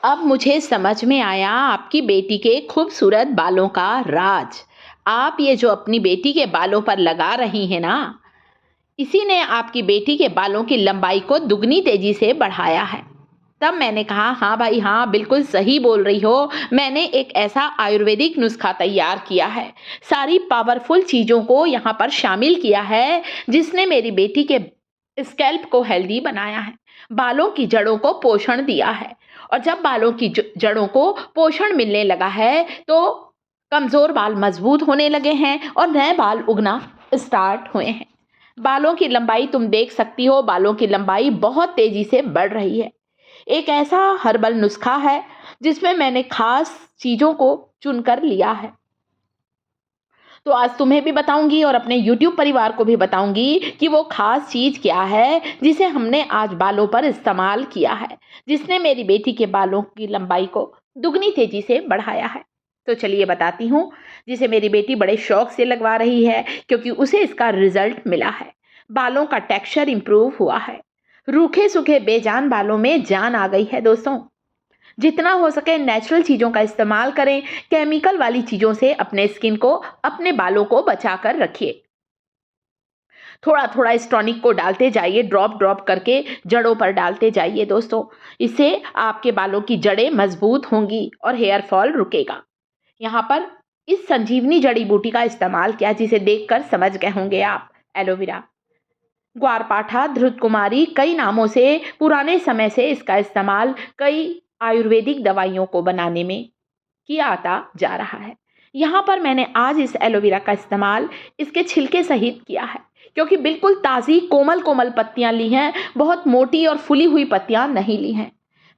अब मुझे समझ में आया आपकी बेटी के खूबसूरत बालों का राज। आप ये जो अपनी बेटी के बालों पर लगा रही हैं ना, इसी ने आपकी बेटी के बालों की लंबाई को दुगनी तेजी से बढ़ाया है। तब मैंने कहा, हाँ भाई हाँ, बिल्कुल सही बोल रही हो। मैंने एक ऐसा आयुर्वेदिक नुस्खा तैयार किया है, सारी पावरफुल चीज़ों को यहाँ पर शामिल किया है, जिसने मेरी बेटी के स्कैल्प को हेल्दी बनाया है, बालों की जड़ों को पोषण दिया है। और जब बालों की जड़ों को पोषण मिलने लगा है, तो कमज़ोर बाल मजबूत होने लगे हैं और नए बाल उगना स्टार्ट हुए हैं। बालों की लंबाई तुम देख सकती हो, बालों की लंबाई बहुत तेज़ी से बढ़ रही है। एक ऐसा हर्बल नुस्खा है जिसमें मैंने खास चीज़ों को चुनकर लिया है। तो आज तुम्हें भी बताऊंगी और अपने YouTube परिवार को भी बताऊंगी कि वो खास चीज़ क्या है जिसे हमने आज बालों पर इस्तेमाल किया है, जिसने मेरी बेटी के बालों की लंबाई को दुगनी तेजी से बढ़ाया है। तो चलिए बताती हूँ, जिसे मेरी बेटी बड़े शौक से लगवा रही है क्योंकि उसे इसका रिजल्ट मिला है। बालों का टेक्सचर इंप्रूव हुआ है, रूखे सूखे बेजान बालों में जान आ गई है। दोस्तों, जितना हो सके नेचुरल चीज़ों का इस्तेमाल करें, केमिकल वाली चीज़ों से अपने स्किन को, अपने बालों को बचा कर रखिए। थोड़ा थोड़ा इस टॉनिक को डालते जाइए, ड्रॉप ड्रॉप करके जड़ों पर डालते जाइए दोस्तों। इससे आपके बालों की जड़ें मजबूत होंगी और हेयर फॉल रुकेगा। यहाँ पर इस संजीवनी जड़ी बूटी का इस्तेमाल किया, जिसे देखकर समझ गए होंगे आप, एलोवेरा। ग्वारपाठा, धृत कुमारी, कई नामों से पुराने समय से इसका इस्तेमाल कई आयुर्वेदिक दवाइयों को बनाने में किया आता जा रहा है। यहाँ पर मैंने आज इस एलोवेरा का इस्तेमाल इसके छिलके सहित किया है, क्योंकि बिल्कुल ताज़ी कोमल कोमल पत्तियाँ ली हैं, बहुत मोटी और फुली हुई पत्तियाँ नहीं ली हैं।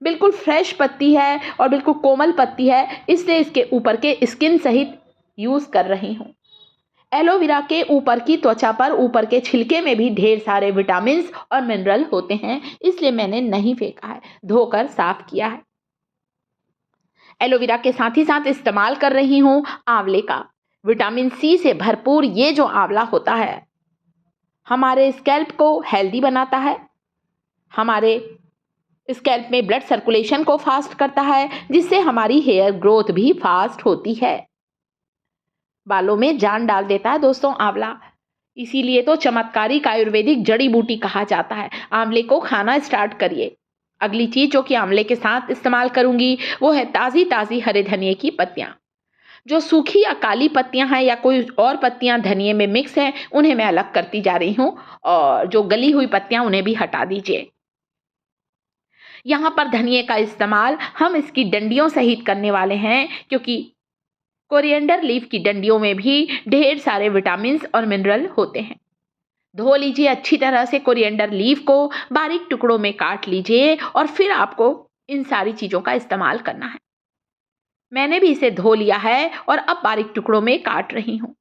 बिल्कुल फ्रेश पत्ती है और बिल्कुल कोमल पत्ती है, इसलिए इसके ऊपर के स्किन सहित यूज़ कर रही हूँ। एलोवेरा के ऊपर की त्वचा पर, ऊपर के छिलके में भी ढेर सारे विटामिन और मिनरल होते हैं, इसलिए मैंने नहीं फेंका है, धोकर साफ किया है। एलोवेरा के साथ ही साथ इस्तेमाल कर रही हूँ आंवले का। विटामिन सी से भरपूर ये जो आंवला होता है, हमारे स्कैल्प को हेल्दी बनाता है, हमारे स्कैल्प में ब्लड सर्कुलेशन को फास्ट करता है, जिससे हमारी हेयर ग्रोथ भी फास्ट होती है। बालों में जान डाल देता है दोस्तों आंवला, इसीलिए तो चमत्कारिक आयुर्वेदिक जड़ी बूटी कहा जाता है। आंवले को खाना स्टार्ट करिए। अगली चीज जो कि आंवले के साथ इस्तेमाल करूंगी वो है ताज़ी ताज़ी हरे धनिए की पत्तियां। जो सूखी या काली पत्तियां हैं या कोई और पत्तियां धनिए में मिक्स हैं, उन्हें मैं अलग करती जा रही हूँ, और जो गली हुई पत्तियां उन्हें भी हटा दीजिए। यहाँ पर धनिए का इस्तेमाल हम इसकी डंडियों सहित करने वाले हैं, क्योंकि कोरिएंडर लीफ की डंडियों में भी ढेर सारे विटामिन और मिनरल होते हैं। धो लीजिए अच्छी तरह से कोरिएंडर लीफ को, बारीक टुकड़ों में काट लीजिए और फिर आपको इन सारी चीज़ों का इस्तेमाल करना है। मैंने भी इसे धो लिया है और अब बारीक टुकड़ों में काट रही हूँ।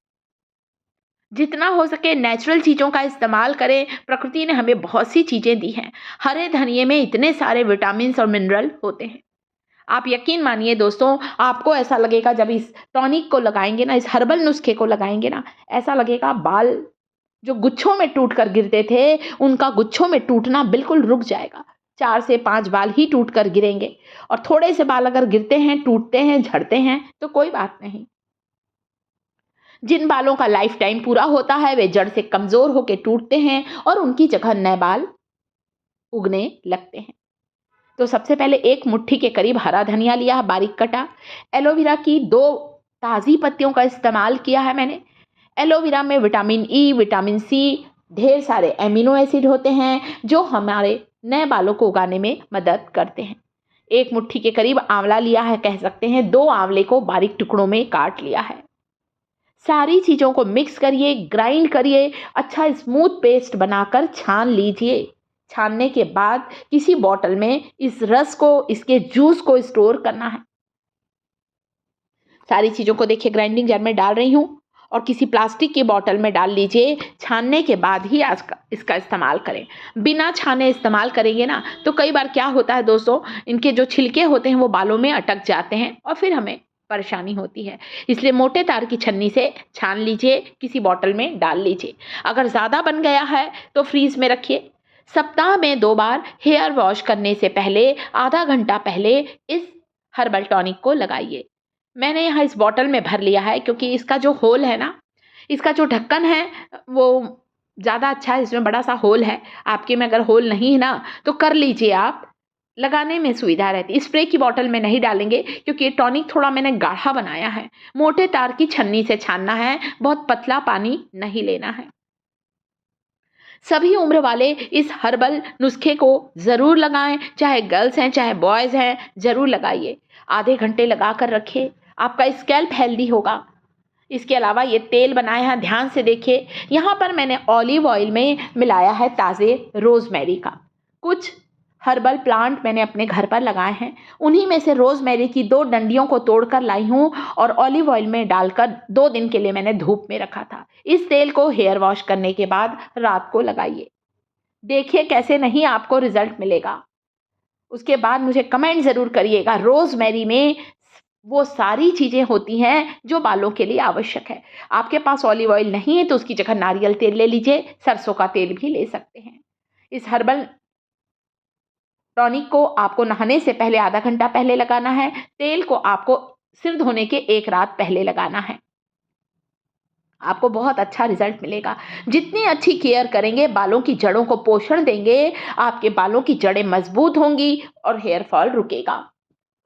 जितना हो सके नेचुरल चीज़ों का इस्तेमाल करें, प्रकृति ने हमें बहुत सी चीज़ें दी हैं। हरे धनिए में इतने सारे विटामिन और मिनरल होते हैं। आप यकीन मानिए दोस्तों, आपको ऐसा लगेगा जब इस टॉनिक को लगाएंगे ना, इस हर्बल नुस्खे को लगाएंगे ना, ऐसा लगेगा बाल जो गुच्छों में टूट कर गिरते थे, उनका गुच्छों में टूटना बिल्कुल रुक जाएगा। 4 से 5 बाल ही टूट कर गिरेंगे, और थोड़े से बाल अगर गिरते हैं, टूटते हैं, झड़ते हैं तो कोई बात नहीं। जिन बालों का लाइफ टाइम पूरा होता है, वे जड़ से कमज़ोर होकर टूटते हैं और उनकी जगह नए बाल उगने लगते हैं। तो सबसे पहले 1 मुट्ठी के करीब हरा धनिया लिया, बारीक कटा। एलोवेरा की 2 ताज़ी पत्तियों का इस्तेमाल किया है मैंने। एलोवेरा में विटामिन ई, विटामिन सी, ढेर सारे एमिनो एसिड होते हैं, जो हमारे नए बालों को उगाने में मदद करते हैं। 1 मुट्ठी के करीब आंवला लिया है, कह सकते हैं 2 आंवले को बारीक टुकड़ों में काट लिया है। सारी चीज़ों को मिक्स करिए, ग्राइंड करिए, अच्छा स्मूथ पेस्ट बनाकर छान लीजिए। छानने के बाद किसी बॉटल में इस रस को, इसके जूस को स्टोर करना है। सारी चीज़ों को देखिए ग्राइंडिंग जार में डाल रही हूँ और किसी प्लास्टिक की बॉटल में डाल लीजिए। छानने के बाद ही आज का इसका इस्तेमाल करें। बिना छाने इस्तेमाल करेंगे ना, तो कई बार क्या होता है दोस्तों, इनके जो छिलके होते हैं वो बालों में अटक जाते हैं और फिर हमें परेशानी होती है। इसलिए मोटे तार की छन्नी से छान लीजिए, किसी बॉटल में डाल लीजिए। अगर ज़्यादा बन गया है तो फ्रीज में रखिए। सप्ताह में 2 बार हेयर वॉश करने से पहले आधा घंटा पहले इस हर्बल टॉनिक को लगाइए। मैंने यहाँ इस बॉटल में भर लिया है क्योंकि इसका जो होल है ना, इसका जो ढक्कन है वो ज़्यादा अच्छा है, इसमें बड़ा सा होल है। आपके में अगर होल नहीं है ना तो कर लीजिए आप, लगाने में सुविधा रहती है। स्प्रे की बॉटल में नहीं डालेंगे क्योंकि ये टॉनिक थोड़ा मैंने गाढ़ा बनाया है। मोटे तार की छन्नी से छानना है, बहुत पतला पानी नहीं लेना है। सभी उम्र वाले इस हर्बल नुस्खे को ज़रूर लगाएं, चाहे गर्ल्स हैं चाहे बॉयज़ हैं, ज़रूर लगाइए। आधे घंटे लगा कर रखिए, आपका स्कैल्प हेल्दी होगा। इसके अलावा ये तेल बनाए हैं, ध्यान से देखिए। यहाँ पर मैंने ऑलिव ऑयल में मिलाया है ताज़े रोज़मेरी का। कुछ हर्बल प्लांट मैंने अपने घर पर लगाए हैं, उन्हीं में से रोज़मेरी की 2 डंडियों को तोड़कर लाई हूँ और ऑलिव ऑयल में डालकर 2 दिन के लिए मैंने धूप में रखा था। इस तेल को हेयर वॉश करने के बाद रात को लगाइए। देखिए कैसे नहीं आपको रिजल्ट मिलेगा। उसके बाद मुझे कमेंट ज़रूर करिएगा। रोज़मेरी में वो सारी चीज़ें होती हैं जो बालों के लिए आवश्यक है। आपके पास ऑलिव ऑयल नहीं है तो उसकी जगह नारियल तेल ले लीजिए, सरसों का तेल भी ले सकते हैं। इस हर्बल टॉनिक को आपको नहाने से पहले आधा घंटा पहले लगाना है। तेल को आपको सिर धोने के 1 रात पहले लगाना है। आपको बहुत अच्छा रिजल्ट मिलेगा। जितनी अच्छी केयर करेंगे, बालों की जड़ों को पोषण देंगे, आपके बालों की जड़ें मजबूत होंगी और हेयर फॉल रुकेगा।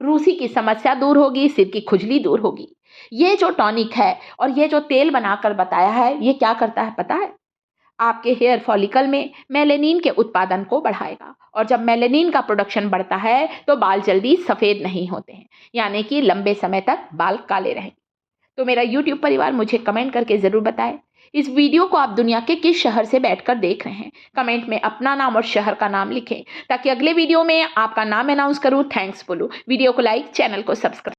रूसी की समस्या दूर होगी, सिर की खुजली दूर होगी। ये जो टॉनिक है और ये जो तेल बनाकर बताया है, ये क्या करता है पता है? आपके हेयर फॉलिकल में मेलानिन के उत्पादन को बढ़ाएगा और जब मेलानिन का प्रोडक्शन बढ़ता है तो बाल जल्दी सफ़ेद नहीं होते हैं, यानी कि लंबे समय तक बाल काले रहेंगे। तो मेरा यूट्यूब परिवार मुझे कमेंट करके ज़रूर बताएं इस वीडियो को आप दुनिया के किस शहर से बैठकर देख रहे हैं। कमेंट में अपना नाम और शहर का नाम लिखें ताकि अगले वीडियो में आपका नाम अनाउंस करूं, थैंक्स बोलूं। वीडियो को लाइक, चैनल को सब्सक्राइब।